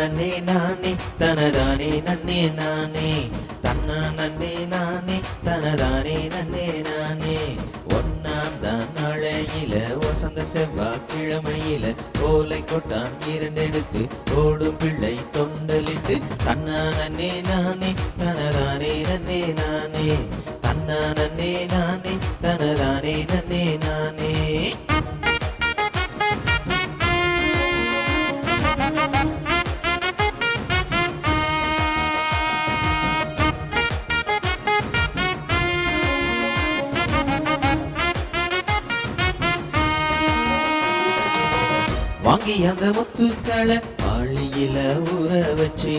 நன்னே நானே தனதானே நன்னே நானே தன்னா நன்னே நானே தனதானே நன்னே நானே ஒன்னாம் தான் நாளையில வசந்த செவ்வாய்க்கிழமையில ஓலை கொட்டான் இரண்டெடுத்து ஓடும் பிள்ளை தொண்டலிட்டு தன்னா நன்னே நானே தனதானே நன்னே நானே தன்னா நன்னே நானே தனதானே நன்னே நானே. வாங்கி அந்த முத்துக்களை ஆளியில ஊற வச்சு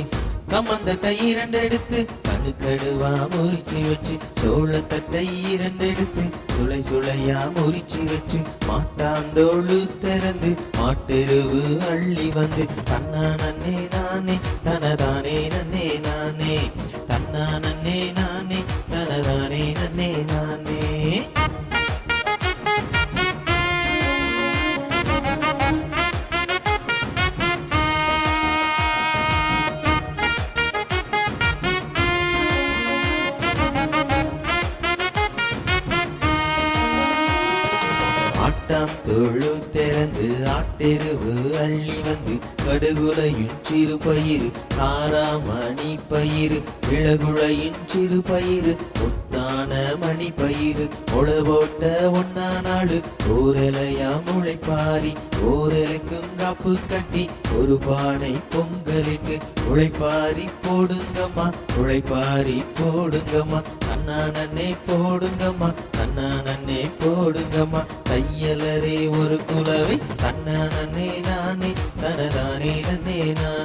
கம்மந்தட்டை இரண்டெடுத்து கடுக்கடுவா முறிச்சு வச்சு சோளத்தட்டை இரண்டெடுத்து சுளை சுளையா முறிச்சு வச்சு மாட்டாந்தோழு திறந்து மாட்டெருவு அள்ளி வந்து தன்னா நன்னே நானே தனதானே நன்னே நானே தன்னா நன்னே நானே தனதானே நன்னே நானே. ஆட்டாம் தொழு திறந்து ஆட்டெருவு அள்ளி வந்து கடுகுலையும் சிறு பயிறு காராமணி பயிறு விளகுளையின் சிறு பயிறு முத்தான மணி பயிறு முளை போட்ட ஒன்னா நாடு ஓரலையா முளைப்பாரி ஓரலுக்கும் காப்பு கட்டி ஒரு பானை பொங்கலுக்கு உழைப்பாரி போடுங்கம்மா உழைப்பாரி போடுங்கம்மா தன்னா நன்னே போடுங்கம்மா தன்னா நன்னே போடுங்கம்மா தையலரே ஒரு குலவை தன்னா நன்னே நானே தனதானே நன்னே நானே.